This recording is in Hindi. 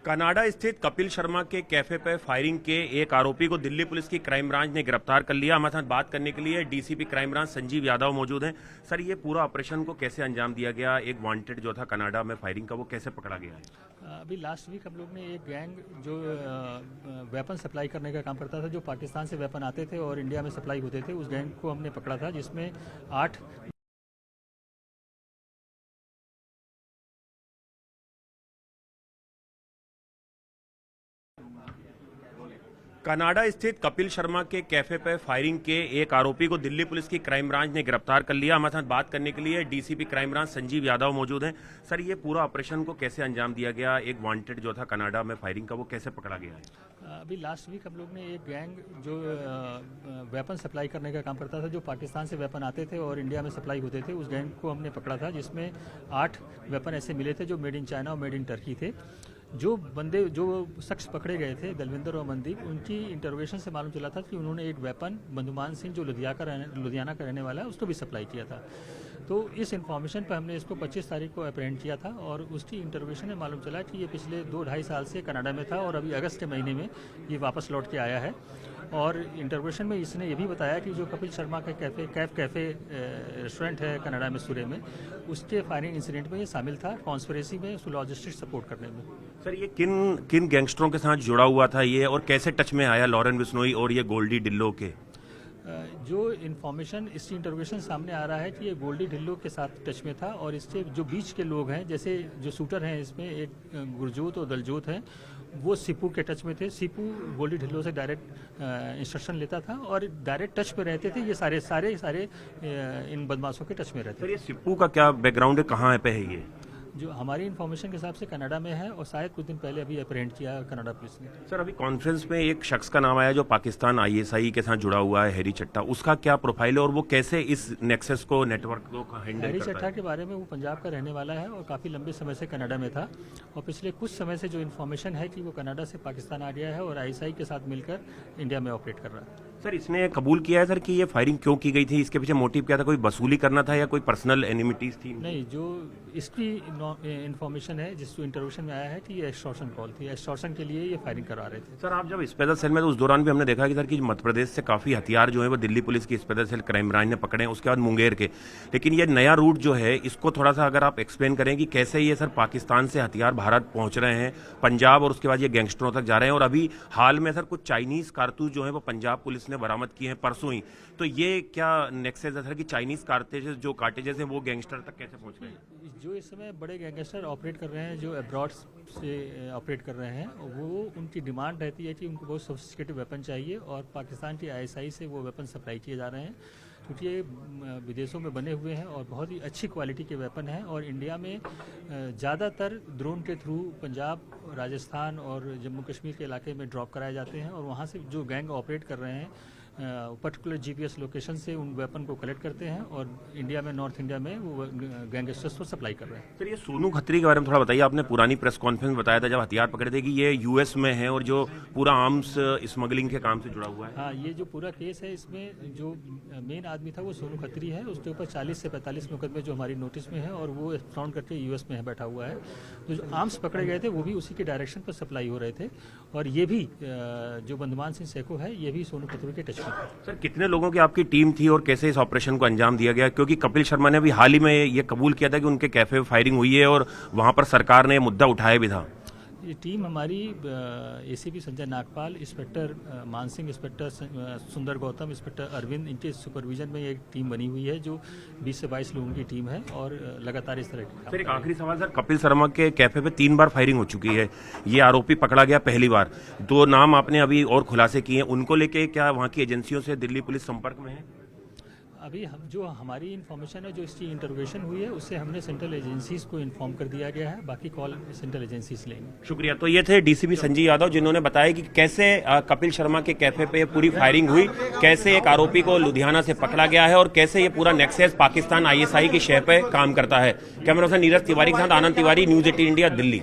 कनाडा स्थित कपिल शर्मा के कैफे पर फायरिंग के एक आरोपी को दिल्ली पुलिस की क्राइम ब्रांच ने गिरफ्तार कर लिया। हमारे साथ बात करने के लिए DCP crime branch Sanjeev Yadav मौजूद हैं। सर, ये पूरा ऑपरेशन को कैसे अंजाम दिया गया? एक वांटेड जो था कनाडा में फायरिंग का, वो कैसे पकड़ा गया है? अभी लास्ट वीक हम लोग ने एक गैंग जो वेपन सप्लाई करने का काम करता था, जो पाकिस्तान से वेपन आते थे और इंडिया में सप्लाई होते थे, उस गैंग को हमने पकड़ा था, जिसमें 8 कनाडा स्थित कपिल शर्मा के कैफे पर फायरिंग के एक आरोपी को दिल्ली पुलिस की क्राइम ब्रांच ने गिरफ्तार कर लिया। हमारे साथ बात करने के लिए DCP crime branch Sanjeev Yadav मौजूद हैं। सर, ये पूरा ऑपरेशन को कैसे अंजाम दिया गया? एक वांटेड जो था कनाडा में फायरिंग का, वो कैसे पकड़ा गया है? अभी लास्ट वीक हम लोग ने एक गैंग जो वेपन सप्लाई करने का काम करता था, जो पाकिस्तान से वेपन आते थे और इंडिया में सप्लाई होते थे, उस गैंग को हमने पकड़ा था, जिसमें 8 वेपन ऐसे मिले थे जो मेड इन चाइना और मेड इन टर्की थे। जो शख्स पकड़े गए थे, दलविंदर और मनदीप, उनकी इंटरोगेशन से मालूम चला था कि उन्होंने एक वेपन बंधुमान सिंह, जो लुधियाना का रहने वाला है, उसको भी सप्लाई किया था। तो इस इन्फॉर्मेशन पर हमने इसको 25 तारीख को अप्रहेंड किया था और उसकी इंटरोगेशन में मालूम चला कि ये पिछले 2-2.5 साल से कनाडा में था और अभी अगस्त के महीने में ये वापस लौट के आया है। और इंटरोगेशन में इसने ये भी बताया कि जो कपिल शर्मा का कैफ़े रेस्टोरेंट है कनाडा में, सूरे में, उसके फायरिंग इंसिडेंट में ये शामिल था, कॉन्स्पिरेसी में, उसको लॉजिस्टिक सपोर्ट करने में। सर, ये किन गैंगस्टरों के साथ जुड़ा हुआ था ये, और कैसे टच में आया लॉरेन बिश्नोई और ये गोल्डी डिल्लो के? जो इन्फॉर्मेशन इसकी इंटरोगेशन सामने आ रहा है कि ये गोल्डी ढिल्लो के साथ टच में था और इसके जो बीच के लोग हैं, जैसे जो शूटर हैं इसमें, एक गुरजोत और दलजोत हैं, वो सीपू के टच में थे। सीपू गोल्डी ढिल्लो से डायरेक्ट इंस्ट्रक्शन लेता था और डायरेक्ट टच में रहते थे। ये सारे इन बदमाशों के टच में रहते थे। सर, ये सीपू का क्या बैकग्राउंड है, कहाँ पे है ये? जो हमारी इन्फॉर्मेशन के हिसाब से कनाडा में है और शायद कुछ दिन पहले अभी अप्रहेंड किया कनाडा पुलिस ने। सर, अभी कॉन्फ्रेंस में एक शख्स का नाम आया जो पाकिस्तान आईएसआई के साथ जुड़ा हुआ है, हैरी चट्टा। उसका क्या प्रोफाइल है और वो कैसे इस नेक्सस को, नेटवर्क को हैंडल करता है? हैरी चट्टा के बारे में, वो पंजाब का रहने वाला है और काफ़ी लंबे समय से कनाडा में था और पिछले कुछ समय से जो इन्फॉर्मेशन है कि वो कनाडा से पाकिस्तान आ गया है और आईएसआई के साथ मिलकर इंडिया में ऑपरेट कर रहा है। सर, इसने कबूल किया है सर कि ये फायरिंग क्यों की गई थी? इसके पीछे मोटिव क्या था? कोई वसूली करना था या कोई पर्सनल एनिमिटीज थी? नहीं, जो इसकी इन्फॉर्मेशन है, जिसको इंटरोगेशन में आया है कि ये एक्सटॉर्शन कॉल थी, एक्सटॉर्शन के लिए ये फायरिंग करवा रहे थे। सर, आप जब स्पेशल सेल में, तो उस दौरान भी हमने देखा कि सर कि मध्य प्रदेश से काफ़ी हथियार जो है वो दिल्ली पुलिस की स्पेशल सेल क्राइम ब्रांच ने पकड़े हैं, उसके बाद मुंगेर के। लेकिन ये नया रूट जो है, इसको थोड़ा सा अगर आप एक्सप्लेन करें कि कैसे ये सर पाकिस्तान से हथियार भारत पहुंच रहे हैं, पंजाब, और उसके बाद ये गैंगस्टरों तक जा रहे हैं। और अभी हाल में सर कुछ चाइनीज कारतूस जो है वो पंजाब पुलिस ने बरामद किए हैं परसों ही। तो ये क्या नेक्सस है सर कि चाइनीज कार्टेजेस हैं वो गैंगस्टर तक कैसे पहुंच रहे हैं? जो इस समय बड़े गैंगस्टर ऑपरेट कर रहे हैं, जो अब्रॉड से ऑपरेट कर रहे हैं, वो उनकी डिमांड रहती है कि उनको बहुत सोफिस्टिकेटेड वेपन चाहिए और पाकिस्तान की आईएसआई से वो वेपन सप्लाई किए जा रहे हैं, क्योंकि ये विदेशों में बने हुए हैं और बहुत ही अच्छी क्वालिटी के वेपन हैं। और इंडिया में ज़्यादातर ड्रोन के थ्रू पंजाब, राजस्थान और जम्मू कश्मीर के इलाके में ड्रॉप कराए जाते हैं और वहाँ से जो गैंग ऑपरेट कर रहे हैं पर्टिकुलर जीपीएस लोकेशन से उन वेपन को कलेक्ट करते हैं और इंडिया में, नॉर्थ इंडिया में वो गैंगस्टर्स को सप्लाई कर रहे हैं। सर, ये सोनू खत्री के बारे में थोड़ा बताइए। आपने पुरानी प्रेस कॉन्फ्रेंस में बताया था जब हथियार पकड़े थे कि ये यूएस में है और जो पूरा आर्म्स स्मगलिंग के काम से जुड़ा हुआ है। हाँ, ये जो पूरा केस है, इसमें जो मेन आदमी था वो सोनू खत्री है। उसके ऊपर 40 से 45 मुकदमे जो हमारी नोटिस में है और वो एक्सपाउंड करके यूएस में बैठा हुआ है। तो जो आर्म्स पकड़े गए थे वो भी उसी के डायरेक्शन पर सप्लाई हो रहे थे और ये भी जो बंधुमान सिंह सेको है, ये भी सोनू खत्री के टच में है। सर, कितने लोगों की आपकी टीम थी और कैसे इस ऑपरेशन को अंजाम दिया गया? क्योंकि कपिल शर्मा ने अभी हाल ही में ये कबूल किया था कि उनके कैफे में फायरिंग हुई है और वहां पर सरकार ने मुद्दा उठाया भी था। ये टीम हमारी ACP Sanjay Nagpal, inspector Mansingh, inspector सुंदर गौतम, इंस्पेक्टर अरविंद, इनके सुपरविजन में एक टीम बनी हुई है जो 20 से 22 लोगों की टीम है और लगातार इस तरह की। सर, एक आखिरी सवाल सर, कपिल शर्मा के कैफे पे 3 बार फायरिंग हो चुकी है, ये आरोपी पकड़ा गया पहली बार। 2 नाम आपने अभी और खुलासे किए हैं, उनको लेके क्या वहाँ की एजेंसियों से दिल्ली पुलिस संपर्क में है? अभी हम जो हमारी इन्फॉर्मेशन है, जो इसकी इंटरोगेशन हुई है, उससे हमने सेंट्रल एजेंसीज को इन्फॉर्म कर दिया गया है। बाकी कॉल सेंट्रल एजेंसीज लेंगे। शुक्रिया। तो ये थे डीसीपी संजीव यादव, जिन्होंने बताया कि कैसे कपिल शर्मा के कैफे पे पूरी फायरिंग हुई, कैसे एक आरोपी को लुधियाना से पकड़ा गया है और कैसे ये पूरा नेक्सस पाकिस्तान आईएसआई की शह पे काम करता है। कैमरा पर्सन नीरज तिवारी के साथ आनंद तिवारी, न्यूज 18 इंडिया, दिल्ली।